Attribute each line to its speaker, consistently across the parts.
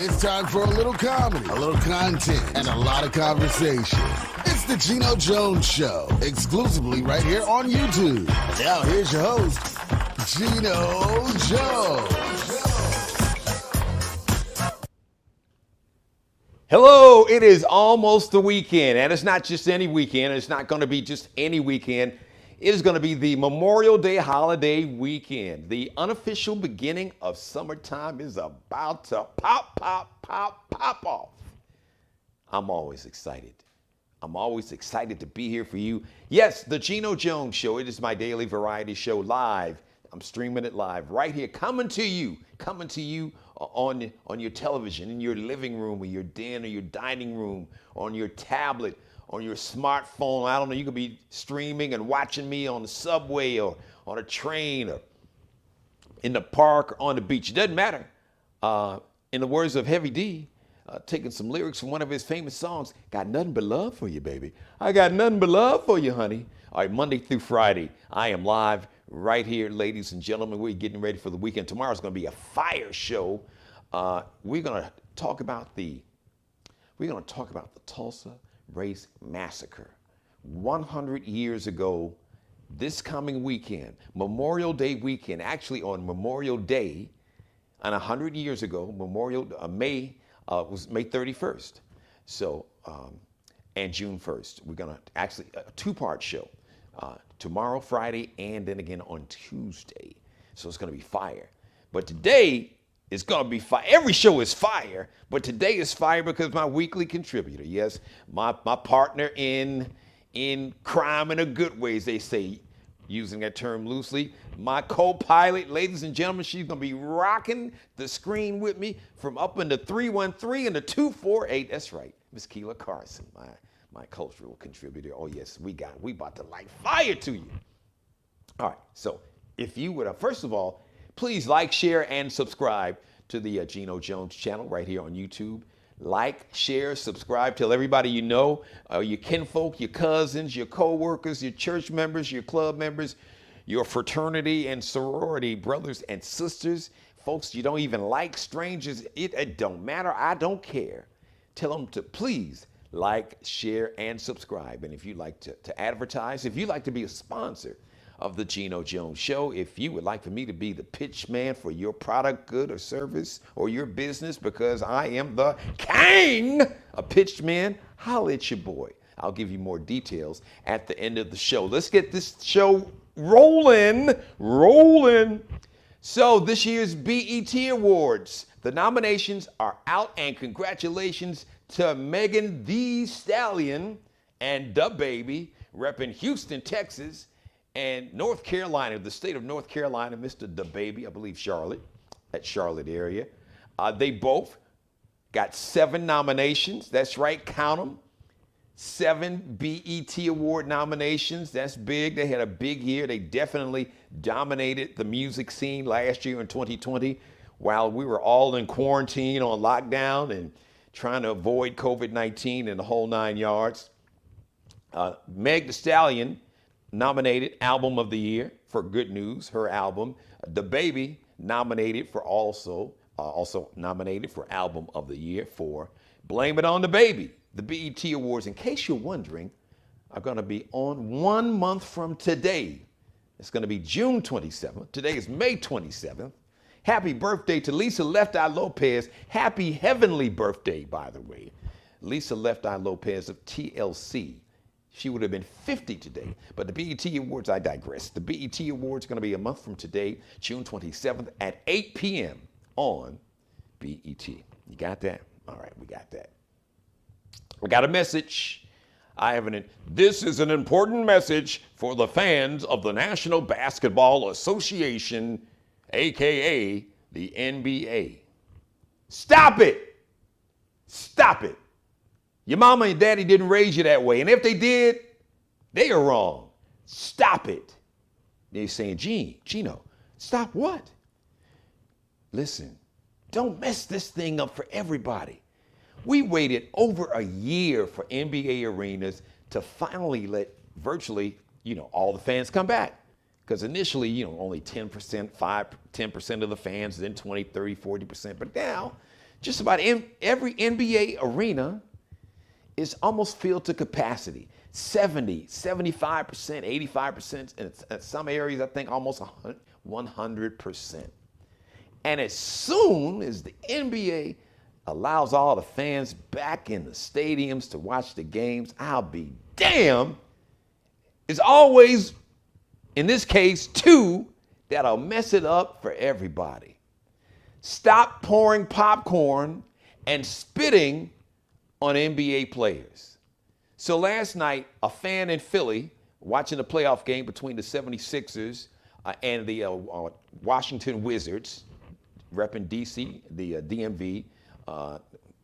Speaker 1: It's time for a little comedy, a little content, and a lot of conversation. It's the Geno Jones Show, exclusively right here on YouTube. Now here's your host, Geno Jones.
Speaker 2: Hello, it is almost the weekend, and it's not just any weekend. It's not going to be just any weekend. It is going to be the Memorial Day holiday weekend. The unofficial beginning of summertime is about to pop off. I'm always excited. I'm always excited to be here for you. Yes, the Geno Jones Show. It is my daily variety show live. I'm streaming it live right here, coming to you on your television, in your living room, or your den, or your dining room, on your tablet, on your smartphone. I don't know, you could be streaming and watching me on the subway or on a train or in the park or on the beach. It doesn't matter. In the words of Heavy D, taking some lyrics from one of his famous songs, got nothing but love for you, baby. I got nothing but love for you, honey. All right, Monday through Friday, I am live right here, ladies and gentlemen. We're getting ready for the weekend. Tomorrow's going to be a fire show. We're going to talk about the Tulsa Race Massacre. 100 years ago, this coming weekend, Memorial Day weekend, actually on Memorial Day, and 100 years ago, May 31st. So, and June 1st. We're going to actually, a two-part show. Tomorrow, Friday, and then again on Tuesday. So it's going to be fire. But today is going to be fire. Every show is fire, but today is fire because my weekly contributor, yes, my partner in crime in a good way, as they say, using that term loosely, my co-pilot, ladies and gentlemen, she's going to be rocking the screen with me from up in the 313 and the 248. That's right, Miss Keela Carson, my cultural contributor. Oh yes, we about to light fire to you. All right, so if you would, first of all, please like, share, and subscribe to the Geno Jones channel right here on YouTube. Like, share, subscribe, tell everybody you know, your kinfolk, your cousins, your co-workers, your church members, your club members, your fraternity and sorority brothers and sisters, folks you don't even like, strangers, it don't matter, I don't care. Tell them to please like, share, and subscribe. And if you'd like to advertise, if you'd like to be a sponsor of the Geno Jones Show, if you would like for me to be the pitch man for your product, good, or service, or your business, because I am the king of pitch man, holla at your boy. I'll give you more details at the end of the show. Let's get this show rolling. So this year's B.E.T. Awards, the nominations are out, and congratulations to Megan Thee Stallion and DaBaby, repping Houston, Texas, and North Carolina, the state of North Carolina, Mr. DaBaby, I believe Charlotte, that Charlotte area. They both got 7 nominations. That's right, count them. 7 BET Award nominations. That's big. They had a big year. They definitely dominated the music scene last year in 2020 while we were all in quarantine on lockdown and trying to avoid COVID-19 and the whole 9 yards. Meg Thee Stallion nominated Album of the Year for Good News, her album. DaBaby nominated for also nominated for Album of the Year for Blame It on the Baby. The BET Awards, in case you're wondering, are going to be on 1 month from today. It's going to be June 27th. Today is May 27th. Happy birthday to Lisa Left Eye Lopez. Happy heavenly birthday, by the way. Lisa Left Eye Lopez of TLC. She would have been 50 today. But the BET Awards, I digress. The BET Awards are going to be a month from today, June 27th at 8 p.m. on BET. You got that? All right, we got that. We got a message. This is an important message for the fans of the National Basketball Association, AKA the NBA. Stop it. Stop it. Your mama and daddy didn't raise you that way. And if they did, they are wrong. Stop it. They're saying, Geno, stop what? Listen, don't mess this thing up for everybody. We waited over a year for NBA arenas to finally let virtually, all the fans come back. Because initially, only 10%, 10% of the fans, then 20, 30, 40%. But now, Just about every NBA arena is almost filled to capacity. 70, 75%, 85%, and in some areas I think almost 100%. And as soon as the NBA allows all the fans back in the stadiums to watch the games, I'll be damned. It's always, in this case, two that'll mess it up for everybody. Stop pouring popcorn and spitting on NBA players. So last night, a fan in Philly watching a playoff game between the 76ers and the Washington Wizards, repping DC, the DMV,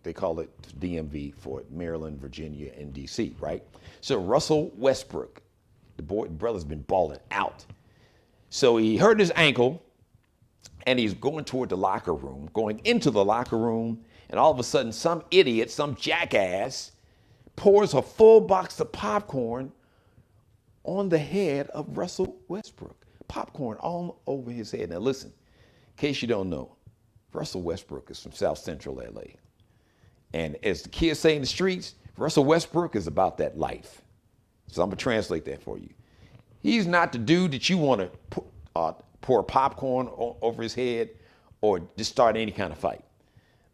Speaker 2: they call it DMV for Maryland, Virginia, and DC, right? So Russell Westbrook, the brother's been balling out. So he hurt his ankle, and he's going toward the locker room, going into the locker room, and all of a sudden some idiot, some jackass, pours a full box of popcorn on the head of Russell Westbrook. Popcorn all over his head. Now listen, in case you don't know, Russell Westbrook is from South Central LA. And as the kids say in the streets, Russell Westbrook is about that life. So I'm gonna translate that for you. He's not the dude that you want to pour popcorn over his head or just start any kind of fight.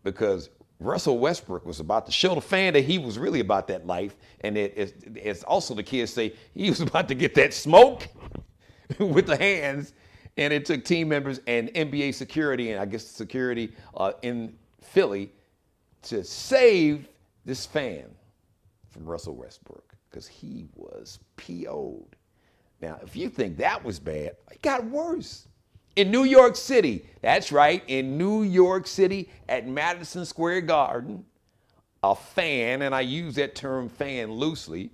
Speaker 2: Because Russell Westbrook was about to show the fan that he was really about that life. And it's also the kids say he was about to get that smoke with the hands. And it took team members and NBA security, and I guess security in Philly, to save this fan from Russell Westbrook, because he was PO'd. Now, if you think that was bad, it got worse. In New York City, that's right, in New York City at Madison Square Garden, a fan, and I use that term fan loosely,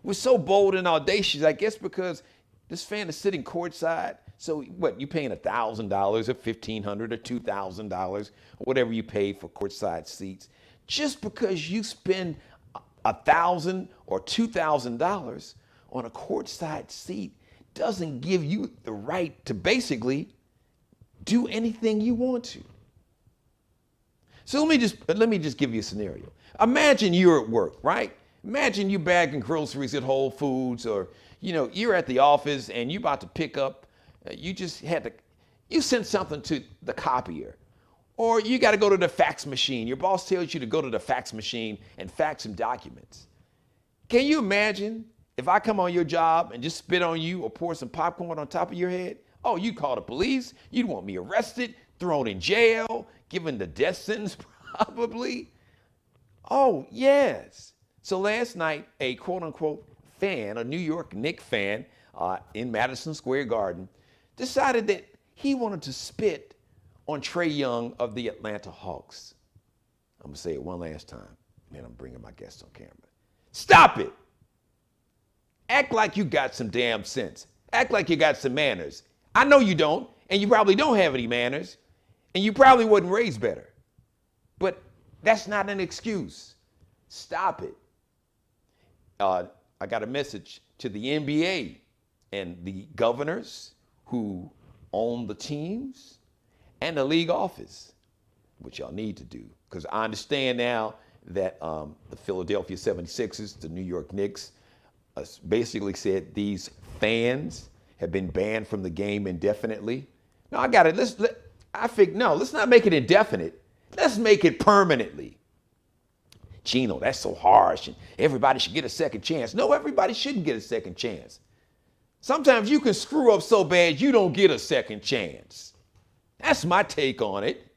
Speaker 2: was so bold and audacious, I guess because this fan is sitting courtside. So what, you paying $1,000 or $1,500 or $2,000 or whatever you pay for courtside seats. Just because you spend $1,000 or $2,000 on a courtside seat doesn't give you the right to basically do anything you want to. So let me just give you a scenario. Imagine you're at work, right? Imagine you bagging groceries at Whole Foods, or you're at the office and you're about to pick up. You sent something to the copier, or you got to go to the fax machine. Your boss tells you to go to the fax machine and fax some documents. Can you imagine if I come on your job and just spit on you or pour some popcorn on top of your head? Oh, you'd call the police. You'd want me arrested, thrown in jail, given the death sentence probably. Oh, yes. So last night, a quote unquote fan, a New York Knicks fan in Madison Square Garden, decided that he wanted to spit on Trae Young of the Atlanta Hawks. I'm gonna say it one last time, and then I'm bringing my guest on camera. Stop it. Act like you got some damn sense. Act like you got some manners. I know you don't, and you probably don't have any manners, and you probably wasn't raised better. But that's not an excuse. Stop it. I got a message to the NBA and the governors who own the teams and the league office, which y'all need to do. Because I understand now that the Philadelphia 76ers, the New York Knicks, basically said these fans have been banned from the game indefinitely. No, I got it. Let's not make it indefinite. Let's make it permanently. Geno, that's so harsh, and everybody should get a second chance. No, everybody shouldn't get a second chance. Sometimes you can screw up so bad you don't get a second chance. That's my take on it.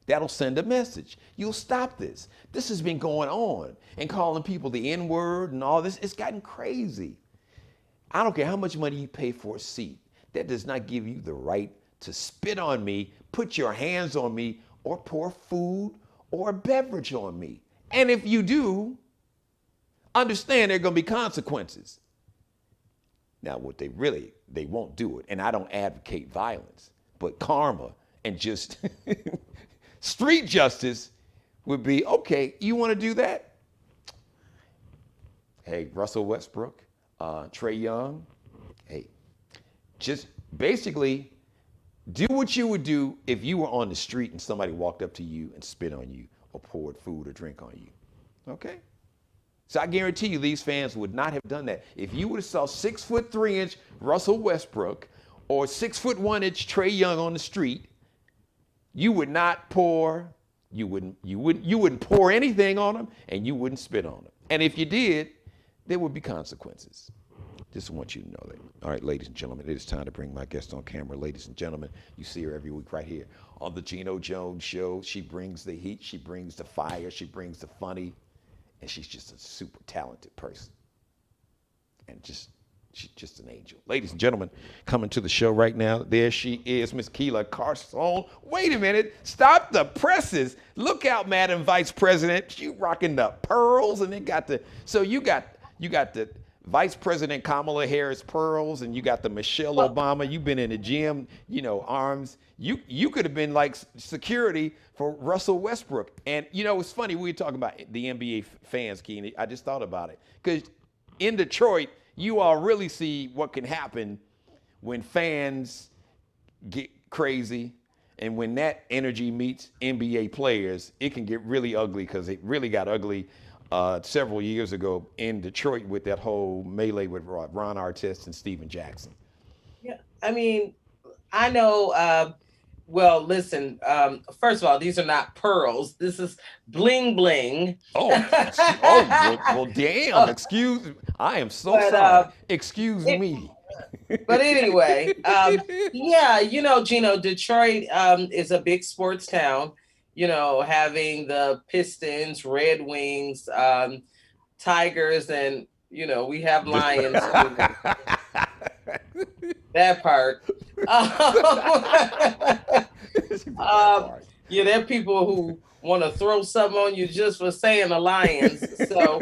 Speaker 2: That'll send a message. You'll stop this. This has been going on, and calling people the N-word and all this. It's gotten crazy. I don't care how much money you pay for a seat. That does not give you the right to spit on me, put your hands on me, or pour food or a beverage on me. And if you do, understand there are going to be consequences. Now, they won't do it. And I don't advocate violence, but karma and just street justice would be, okay, you want to do that? Hey, Russell Westbrook, Trae Young, hey, just basically Do what you would do if you were on the street and somebody walked up to you and spit on you or poured food or drink on you. Okay? So I guarantee you these fans would not have done that. If you would have saw 6'3" Russell Westbrook or 6'1" Trae Young on the street, you would not pour, you wouldn't pour anything on them, and you wouldn't spit on them. And if you did, there would be consequences. Just want you to know that. All right, ladies and gentlemen, it is time to bring my guest on camera. Ladies and gentlemen, you see her every week right here on the Geno Jones Show. She brings the heat, she brings the fire, she brings the funny, and she's just a super talented person. And she's just an angel. Ladies and gentlemen, coming to the show right now, there she is, Miss Keila Carson. Wait a minute, stop the presses. Look out, Madam Vice President. You rocking the pearls, and then you got the Vice President Kamala Harris pearls, and you got the Michelle Obama. You've been in the gym, arms. You could have been like security for Russell Westbrook. And it's funny, we were talking about the NBA fans, Keenan. I just thought about it. Because in Detroit, you all really see what can happen when fans get crazy. And when that energy meets NBA players, it can get really ugly, because it really got ugly several years ago in Detroit with that whole melee with Ron Artest and Steven Jackson.
Speaker 3: Yeah, I mean, I know. Well, listen. First of all, these are not pearls. This is bling bling.
Speaker 2: Oh, well, damn. I am so sorry. Excuse me.
Speaker 3: But anyway, yeah, Geno, Detroit is a big sports town. Having the Pistons, Red Wings, Tigers, and, we have Lions. That part. There are people who want to throw something on you just for saying the Lions. So,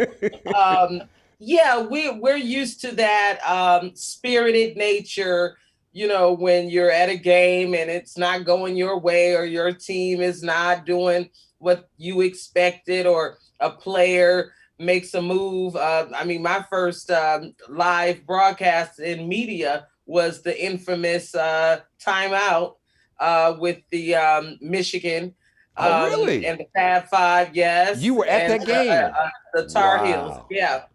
Speaker 3: yeah, we're used to that spirited nature. When you're at a game and it's not going your way, or your team is not doing what you expected, or a player makes a move. My first live broadcast in media was the infamous timeout with the Michigan.
Speaker 2: Really?
Speaker 3: And the Fab Five, yes.
Speaker 2: You were at that game.
Speaker 3: The Tar Heels, yeah.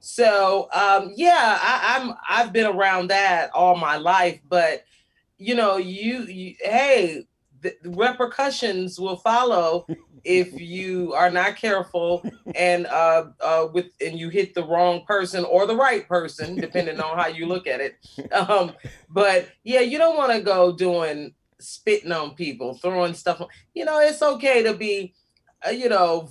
Speaker 3: So, I've been around that all my life, but hey, the repercussions will follow if you are not careful and you hit the wrong person or the right person, depending on how you look at it. But yeah, you don't want to go spitting on people, throwing stuff. It's okay to be,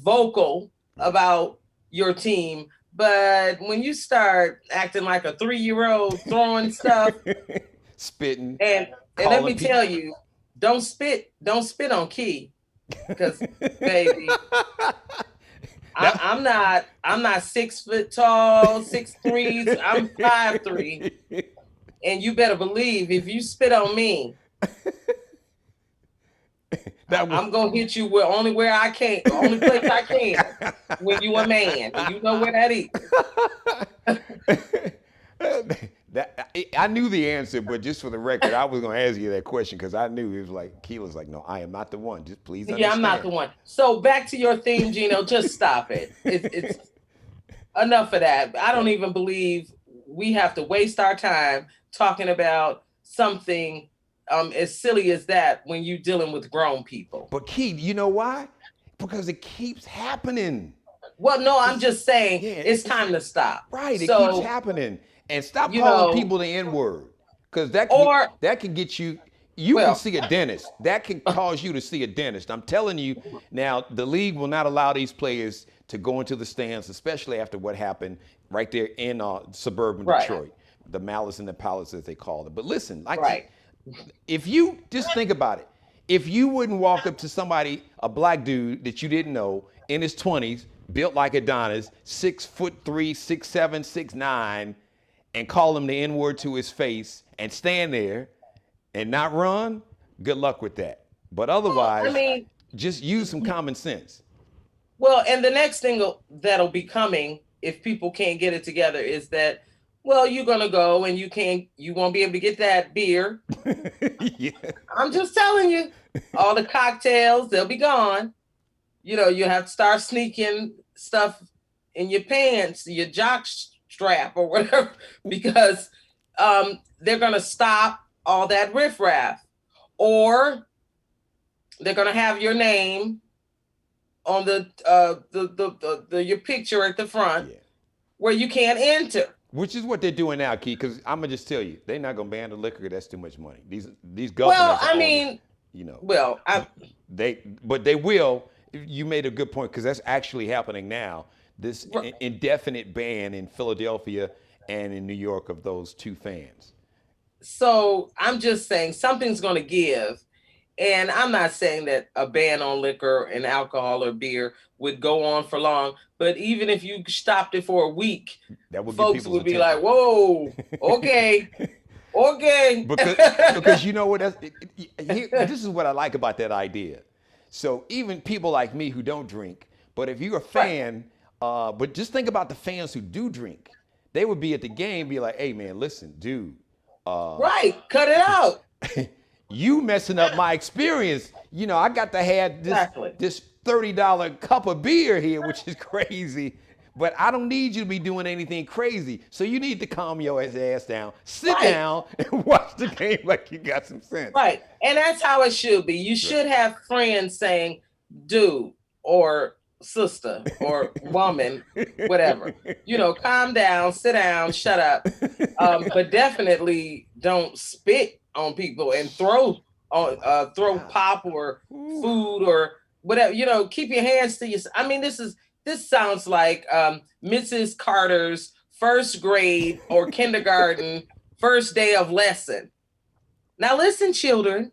Speaker 3: vocal about your team. But when you start acting like a 3-year-old, throwing stuff,
Speaker 2: spitting,
Speaker 3: and let me tell you, don't spit on Key, because baby, I'm not 6 foot tall, 6'3". I'm 5'3", and you better believe if you spit on me, I'm gonna hit you only where I can, the only place I can, when you a man. You know where that is.
Speaker 2: I knew the answer, but just for the record, I was gonna ask you that question because I knew it was like Keela's like, no, I am not the one. Just please understand.
Speaker 3: Yeah, I'm not the one. So back to your theme, Geno. Just stop it. It's enough of that. I don't even believe we have to waste our time talking about something as silly as that when you're dealing with grown people.
Speaker 2: But Key, you know why? Because it keeps happening.
Speaker 3: Well, no, I'm just saying it's time to stop.
Speaker 2: Right, it keeps happening. And stop calling people the N-word. Because that can get you, can see a dentist. That can cause you to see a dentist. I'm telling you, now, the league will not allow these players to go into the stands, especially after what happened right there in suburban Detroit. The Malice and the Palace, as they call it. But listen, if you just think about it, if you wouldn't walk up to somebody, a black dude that you didn't know in his 20s, built like Adonis, 6'3", 6'7", 6'9", and call him the N-word to his face and stand there and not run, good luck with that. But otherwise, just use some common sense.
Speaker 3: Well, and the next thing that'll be coming, if people can't get it together, is that Well, you're gonna go and you won't be able to get that beer.
Speaker 2: Yeah.
Speaker 3: I'm just telling you, all the cocktails, they'll be gone. You have to start sneaking stuff in your pants, your jock strap or whatever, because they're gonna stop all that riffraff, or they're gonna have your name on the your picture at the front,
Speaker 2: Yeah.
Speaker 3: where you can't enter.
Speaker 2: Which is what they're doing now, Key. Because I'm gonna just tell you, they're not gonna ban the liquor. 'Cause that's too much money. These
Speaker 3: Well,
Speaker 2: governors,
Speaker 3: I
Speaker 2: are on it,
Speaker 3: mean,
Speaker 2: you know,
Speaker 3: well,
Speaker 2: but they will. You made a good point because that's actually happening now. This indefinite ban in Philadelphia and in New York of those two fans.
Speaker 3: so I'm just saying something's going to give. And I'm not saying that a ban on liquor and alcohol or beer would go on for long, but even if you stopped it for a week,
Speaker 2: That would get
Speaker 3: folks
Speaker 2: people's
Speaker 3: would be
Speaker 2: attention.
Speaker 3: like, whoa, okay, okay.
Speaker 2: Because you know what? This is what I like about that idea. So even people like me who don't drink, but if you're a fan, but just think about the fans who do drink. They would be at the game, be like, "Hey man, listen, dude,
Speaker 3: Right, cut it out.
Speaker 2: you messing up my experience. I got to have
Speaker 3: Exactly.
Speaker 2: this $30 cup of beer here, which is crazy. But I don't need you to be doing anything crazy. So you need to calm your ass down, sit
Speaker 3: Right.
Speaker 2: down, and watch the game like you got some sense."
Speaker 3: Right. And that's how it should be. You should have friends saying, dude, or sister, or woman, whatever. Calm down, sit down, shut up. But definitely don't spit on people and throw pop or food or whatever. Keep your hands to yourself. I mean, this sounds like Mrs. Carter's first grade or kindergarten first day of lesson. Now listen, children.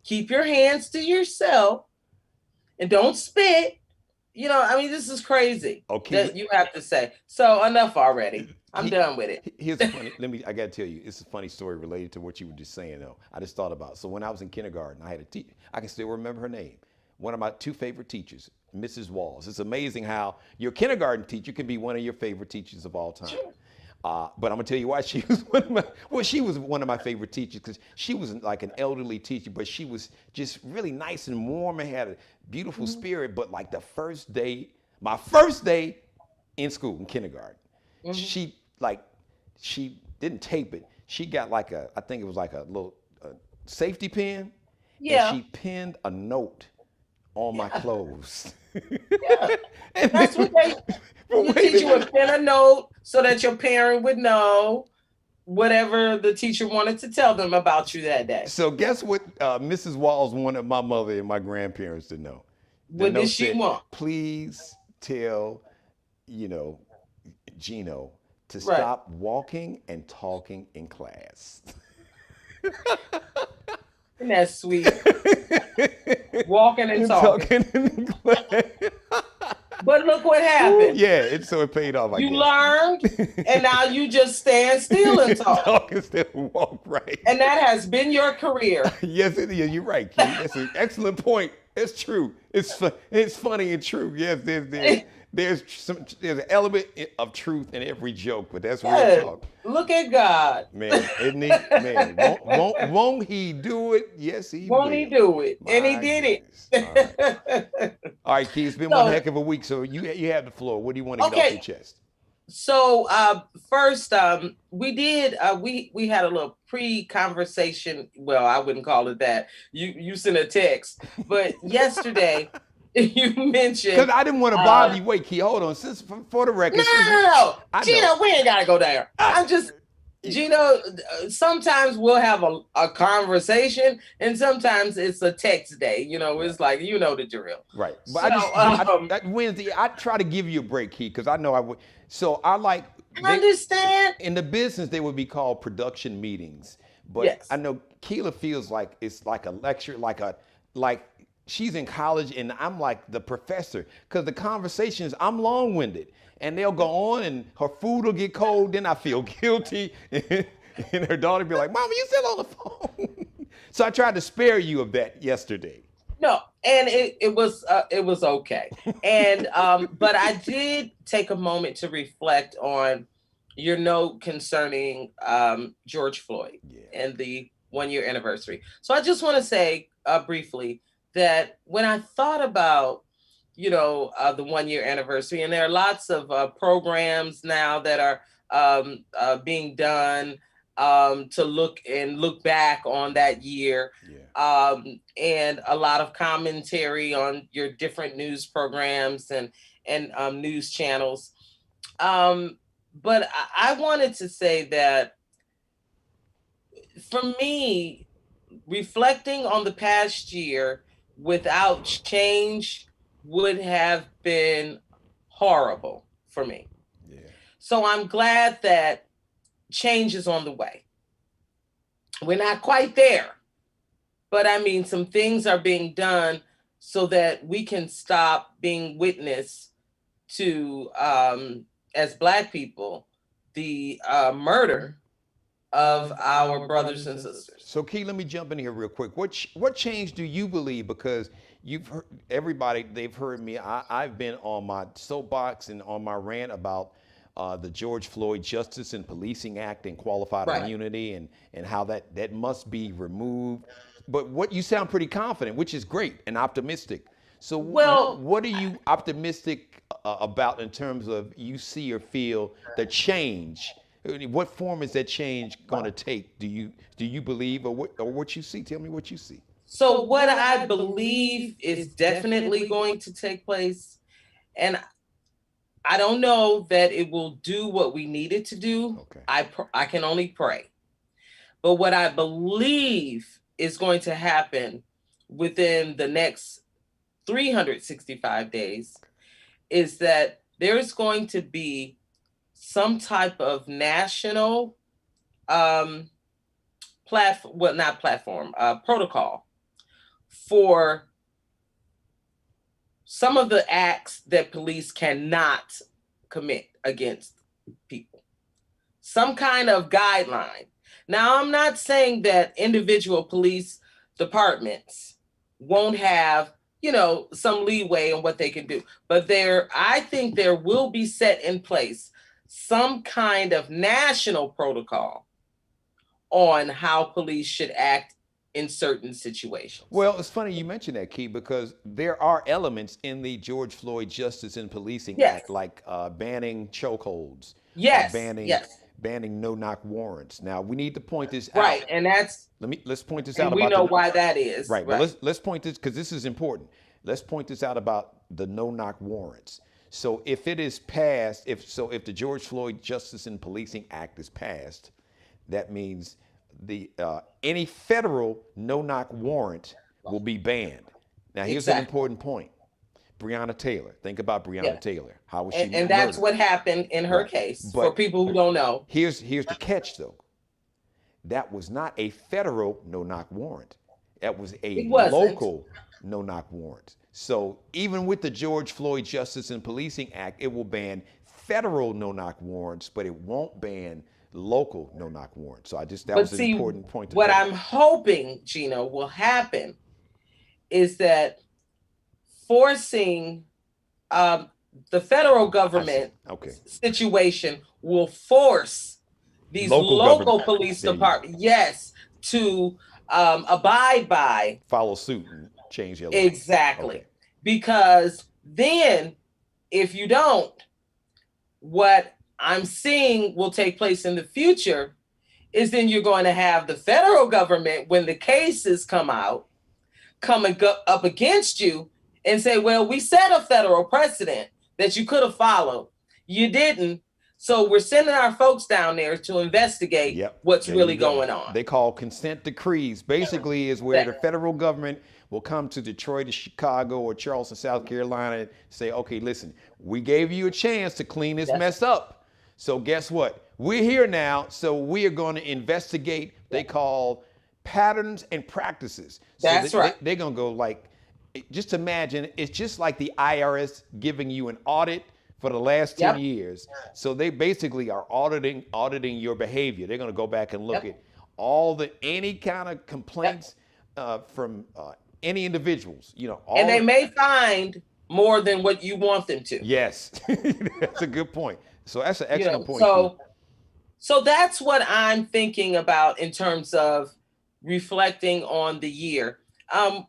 Speaker 3: Keep your hands to yourself and don't spit. This is crazy.
Speaker 2: Okay.
Speaker 3: That you have to say. So enough already. I'm done with it.
Speaker 2: Here's a funny. I gotta tell you, it's a funny story related to what you were just saying. Though I just thought about. So when I was in kindergarten, I had a teacher. I can still remember her name. One of my two favorite teachers, Mrs. Walls. It's amazing how your kindergarten teacher can be one of your favorite teachers of all time.
Speaker 3: Sure.
Speaker 2: But I'm gonna tell you why she was one of my favorite teachers, because she was like an elderly teacher, but she was just really nice and warm and had a beautiful spirit. But like my first day in school, in kindergarten, she didn't tape it. She got like I think it was like a little safety pin.
Speaker 3: Yeah.
Speaker 2: And she pinned a note on my clothes.
Speaker 3: Yeah. That's what the teacher would pin a note so that your parent would know whatever the teacher wanted to tell them about you that day.
Speaker 2: So guess what Mrs. Walls wanted my mother and my grandparents to know?
Speaker 3: What did she want?
Speaker 2: Please tell, Geno to stop walking and talking in class.
Speaker 3: Isn't that sweet? Walking and talking.
Speaker 2: in class.
Speaker 3: But look what happened.
Speaker 2: Yeah, so it paid off.
Speaker 3: You learned, and now you just stand still and talk.
Speaker 2: Talk instead of walk, right?
Speaker 3: And that has been your career.
Speaker 2: Yes, it is. You're right, Keith. That's an excellent point. It's true. It's funny and true. Yes, there's an element of truth in every joke, but that's real talk.
Speaker 3: Look at God.
Speaker 2: Man, isn't he? Man, won't he do it? Yes, he will.
Speaker 3: Won't he do it? And he did
Speaker 2: it. All right, Keith, it's been one heck of a week, so you have the floor. What do you want to get off your chest?
Speaker 3: So first, we did we had a little pre-conversation. Well, I wouldn't call it that. You sent a text, but yesterday you mentioned,
Speaker 2: because I didn't want to bother you. Wait, Key, hold on. Since for the record,
Speaker 3: no, Geno, we ain't gotta go there. I'm just, Geno. Sometimes we'll have a conversation, and sometimes it's a text day. It's like the drill.
Speaker 2: Right. But that Wednesday, I try to give you a break, Key, because I know I would. So I like.
Speaker 3: Understand?
Speaker 2: In the business, they would be called production meetings. But
Speaker 3: yes.
Speaker 2: I know Keela feels like it's like a lecture, like she's in college and I'm like the professor, because the conversations, I'm long-winded, and they'll go on and her food will get cold, then I feel guilty, and her daughter be like, "Mama, you still on the phone?" So I tried to spare you of that yesterday.
Speaker 3: No, and it was okay. And but I did take a moment to reflect on your note concerning George Floyd
Speaker 2: Yeah.
Speaker 3: and the 1 year anniversary. So I just want to say briefly that when I thought about the 1 year anniversary, and there are lots of programs now that are being done to look back on that year,
Speaker 2: Yeah.
Speaker 3: and a lot of commentary on your different news programs and news channels. But I wanted to say that for me, reflecting on the past year without change would have been horrible for me.
Speaker 2: Yeah.
Speaker 3: So I'm glad that change is on the way. We're not quite there, but I mean, some things are being done so that we can stop being witness to, as Black people, the murder of our brothers and sisters.
Speaker 2: So, Key, let me jump in here real quick. What change do you believe? Because you've heard, everybody, they've heard me. I've been on my soapbox and on my rant about the George Floyd Justice and Policing Act and qualified
Speaker 3: Right.
Speaker 2: immunity and how that must be removed. But what you sound pretty confident, which is great and optimistic. So,
Speaker 3: Well,
Speaker 2: what are you optimistic about in terms of you see or feel the change? What form is that change going to take? Do you believe or what you see? Tell me what you see.
Speaker 3: so what I believe is definitely going to take place, and I don't know that it will do what we need it to do.
Speaker 2: Okay.
Speaker 3: I can only pray. But what I believe is going to happen within the next 365 days is that there is going to be some type of national um platform, well, not platform, protocol for some of the acts that police cannot commit against people. Some kind of guideline. Now, I'm not saying that individual police departments won't have, some leeway in what they can do, but I think there will be set in place some kind of national protocol on how police should act in certain situations.
Speaker 2: Well, it's funny you mentioned that, Key, because there are elements in the George Floyd Justice and Policing
Speaker 3: Yes.
Speaker 2: Act, like banning chokeholds,
Speaker 3: Yes.
Speaker 2: banning
Speaker 3: Yes.
Speaker 2: banning no-knock warrants. Now we need to point this
Speaker 3: Right.
Speaker 2: out.
Speaker 3: And
Speaker 2: Let's point this out
Speaker 3: and we
Speaker 2: about
Speaker 3: know
Speaker 2: the
Speaker 3: why that is.
Speaker 2: right. But let's point this because this is important. Let's point this out about the no-knock warrants. So if it is passed, if the George Floyd Justice and Policing Act is passed, that means the any federal no-knock warrant will be banned. Now here's an
Speaker 3: Exactly.
Speaker 2: important point. Breonna Taylor. Think about Breonna
Speaker 3: Yeah.
Speaker 2: Taylor. How was she
Speaker 3: And that's
Speaker 2: murdered?
Speaker 3: what happened in her
Speaker 2: Right.
Speaker 3: case. For
Speaker 2: But
Speaker 3: people who don't know,
Speaker 2: here's the catch though. That was not a federal no-knock warrant. That was a
Speaker 3: it wasn't.
Speaker 2: local no-knock warrant. So even with the George Floyd Justice and Policing Act, it will ban federal no-knock warrants, but it won't ban local no-knock warrants. So that
Speaker 3: But
Speaker 2: was an
Speaker 3: see,
Speaker 2: important point to
Speaker 3: what
Speaker 2: make.
Speaker 3: I'm hoping, Gino, will happen is that forcing the federal government
Speaker 2: Okay.
Speaker 3: situation will force these
Speaker 2: Local
Speaker 3: local
Speaker 2: government.
Speaker 3: police
Speaker 2: There you go.
Speaker 3: departments, yes, to abide by
Speaker 2: Follow suit and change your law.
Speaker 3: exactly.
Speaker 2: Okay.
Speaker 3: Because then, if you don't, what I'm seeing will take place in the future is then you're going to have the federal government, when the cases come out, up against you and say, well, we set a federal precedent that you could have followed. You didn't. So we're sending our folks down there to investigate
Speaker 2: Yep.
Speaker 3: what's
Speaker 2: There
Speaker 3: really
Speaker 2: you go.
Speaker 3: going on.
Speaker 2: They call consent decrees. Basically, is where the federal government will come to Detroit or Chicago or Charleston, South Carolina, and say, okay, listen, we gave you a chance to clean this mess up. So guess what? We're here now, so we are going to investigate. They call patterns and practices. So
Speaker 3: That's right.
Speaker 2: They're going to go like, just imagine, it's just like the IRS giving you an audit for the last 10
Speaker 3: Yep.
Speaker 2: years. So they basically are auditing your behavior. They're going to go back and look
Speaker 3: Yep.
Speaker 2: at any kind of complaints from any individuals, you know,
Speaker 3: And they may find more than what you want them to.
Speaker 2: Yes, that's a good point. So that's an excellent point.
Speaker 3: So that's what I'm thinking about in terms of reflecting on the year.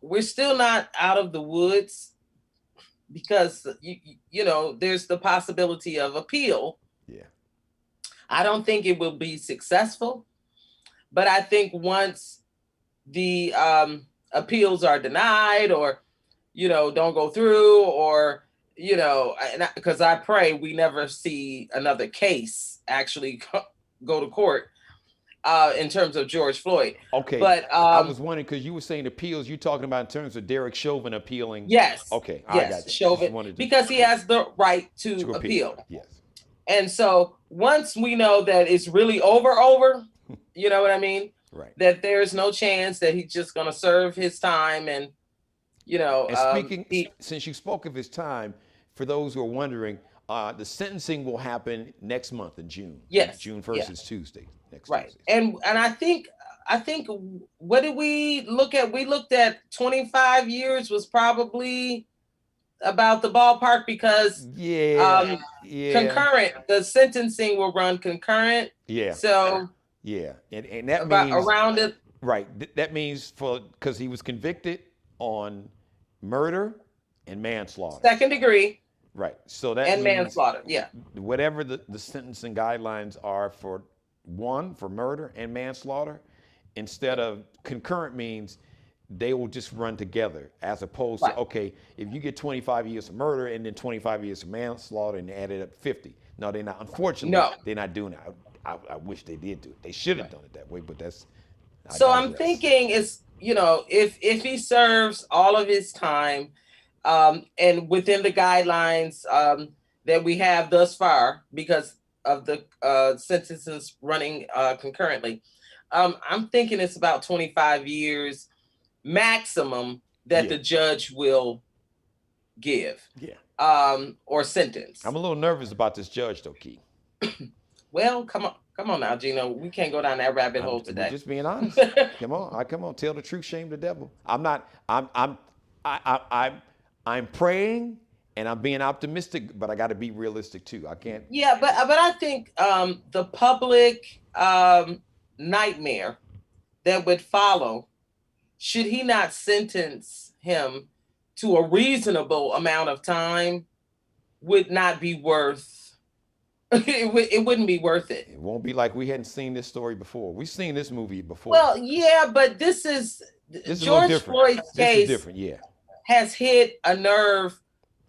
Speaker 3: We're still not out of the woods because you know there's the possibility of appeal.
Speaker 2: Yeah.
Speaker 3: I don't think it will be successful, but I think once the appeals are denied or don't go through, or because I pray we never see another case actually go to court in terms of George Floyd.
Speaker 2: Okay,
Speaker 3: but
Speaker 2: I was wondering because you were saying appeals. You talking about in terms of Derek Chauvin appealing?
Speaker 3: Yes.
Speaker 2: Okay,
Speaker 3: yes,
Speaker 2: I got you.
Speaker 3: Chauvin, because he has the right to appeal.
Speaker 2: Yes.
Speaker 3: And so once we know that it's really over, you know what I mean?
Speaker 2: Right.
Speaker 3: That there's no chance that he's just going to serve his time and.
Speaker 2: And speaking, since you spoke of his time, for those who are wondering, the sentencing will happen next month in June.
Speaker 3: Yes,
Speaker 2: June 1st is Tuesday. Next
Speaker 3: right.
Speaker 2: Tuesday.
Speaker 3: And I think what did we look at? We looked at 25 years was probably about the ballpark because concurrent. The sentencing will run concurrent.
Speaker 2: Yeah.
Speaker 3: So
Speaker 2: and that
Speaker 3: about
Speaker 2: means
Speaker 3: around it.
Speaker 2: Right. That means because he was convicted on murder and manslaughter.
Speaker 3: Second degree.
Speaker 2: Right. So that
Speaker 3: and
Speaker 2: means
Speaker 3: manslaughter. Yeah.
Speaker 2: Whatever the sentencing guidelines are for murder and manslaughter, instead of concurrent means they will just run together, as opposed to, okay, if you get 25 years of murder and then 25 years of manslaughter and add it up 50. No, they're not. Unfortunately, they're not doing it. I wish they did do it. They should have done it that way, but that's.
Speaker 3: So I'm thinking it's, if he serves all of his time and within the guidelines that we have thus far, because of the sentences running concurrently, I'm thinking it's about 25 years maximum that the judge will give.
Speaker 2: Yeah.
Speaker 3: Or sentence.
Speaker 2: I'm a little nervous about this judge, though, Key.
Speaker 3: Well, come on now, Geno. We can't go down that rabbit hole today.
Speaker 2: Just being honest. Come on. Tell the truth, shame the devil. I'm praying and I'm being optimistic, but I got to be realistic too. I can't.
Speaker 3: Yeah, but I think the public nightmare that would follow, should he not sentence him to a reasonable amount of time, would not be worth. It wouldn't be worth it.
Speaker 2: It won't be like we hadn't seen this story before. We've seen this movie before.
Speaker 3: Well, yeah, but this is George Floyd's case.
Speaker 2: This is different, yeah.
Speaker 3: Has hit a nerve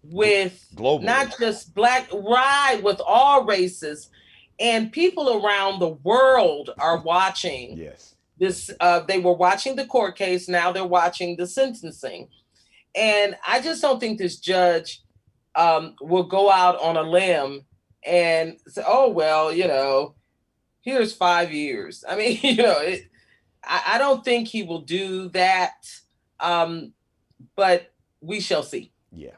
Speaker 3: with
Speaker 2: globally,
Speaker 3: not just black, with all races, and people around the world are watching.
Speaker 2: Yes.
Speaker 3: This. They were watching the court case. Now they're watching the sentencing, and I just don't think this judge will go out on a limb and say, oh, well, here's 5 years. I mean, I don't think he will do that. But we shall see.
Speaker 2: Yeah.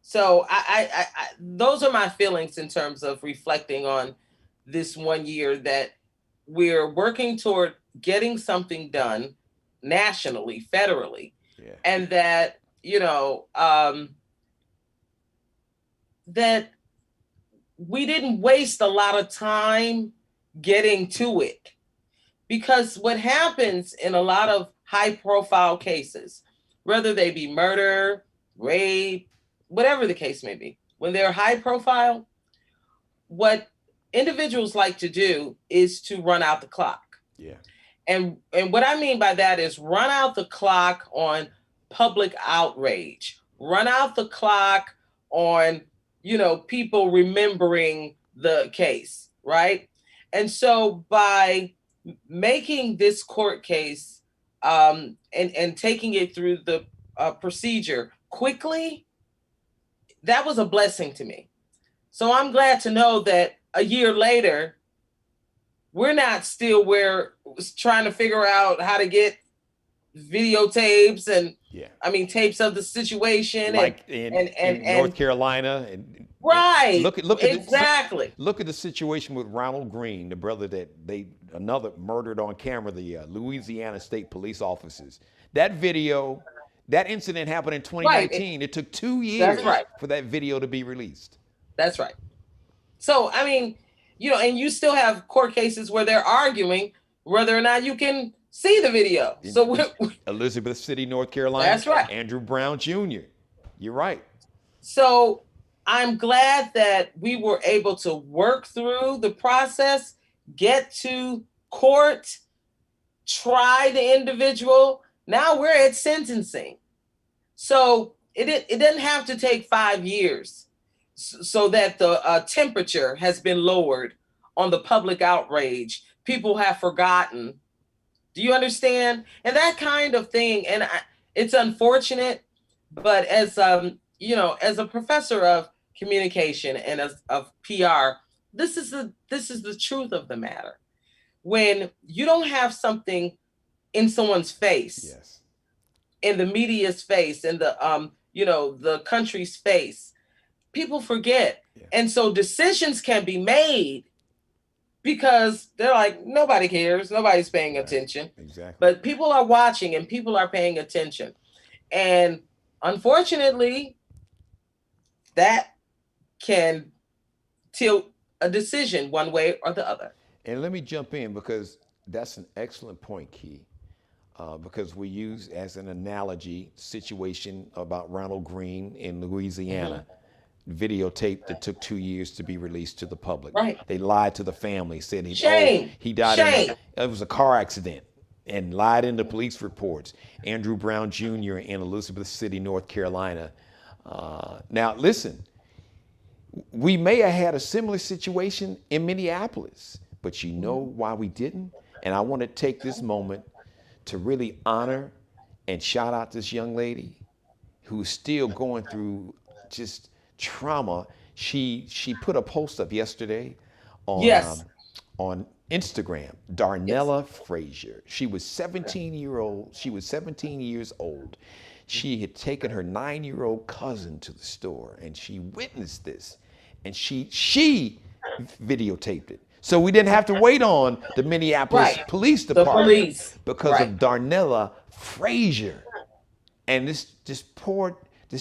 Speaker 3: So I those are my feelings in terms of reflecting on this 1 year that we're working toward getting something done nationally, federally, and that, that we didn't waste a lot of time getting to it. Because what happens in a lot of high profile cases, whether they be murder, rape, whatever the case may be, when they're high profile, what individuals like to do is to run out the clock.
Speaker 2: Yeah.
Speaker 3: And what I mean by that is run out the clock on public outrage, run out the clock on, people remembering the case, right? And so by making this court case and taking it through the procedure quickly, that was a blessing to me. So I'm glad to know that a year later, we're not still trying to figure out how to get videotapes and tapes of the situation,
Speaker 2: like in North Carolina,
Speaker 3: right?
Speaker 2: Look at
Speaker 3: exactly.
Speaker 2: Look at the situation with Ronald Green, the brother that another murdered on camera, the Louisiana State police officers. That video, that incident happened in 2019. It took 2 years for that video to be released.
Speaker 3: That's right. So, I mean, and you still have court cases where they're arguing whether or not you can see the video. So
Speaker 2: Elizabeth City, North Carolina.
Speaker 3: That's right.
Speaker 2: Andrew Brown Jr. You're right.
Speaker 3: So I'm glad that we were able to work through the process, get to court, try the individual. Now we're at sentencing. So it doesn't have to take 5 years so that the temperature has been lowered on the public outrage. People have forgotten. Do you understand? And that kind of thing. And it's unfortunate, but as as a professor of communication and of PR, this is the truth of the matter. When you don't have something in someone's face,
Speaker 2: yes,
Speaker 3: in the media's face, in the country's face, people forget. Yeah. And so decisions can be made because they're like, nobody cares, nobody's paying attention.
Speaker 2: Exactly.
Speaker 3: But people are watching and people are paying attention. And unfortunately, that can tilt a decision one way or the other.
Speaker 2: And let me jump in because that's an excellent point, Key. Because we use as an analogy situation about Ronald Green in Louisiana, videotape that took 2 years to be released to the public.
Speaker 3: Right.
Speaker 2: They lied to the family, said he died it was a car accident, and lied in the police reports. Andrew Brown Jr. in Elizabeth City, North Carolina. Now, listen, we may have had a similar situation in Minneapolis, but you know why we didn't? And I want to take this moment to really honor and shout out this young lady who's still going through just trauma. She put a post up yesterday on Instagram, Darnella Frazier. She was 17 years old. She had taken her 9-year-old cousin to the store, and she witnessed this, and she videotaped it. So we didn't have to wait on the Minneapolis Police Department because of Darnella Frazier. And this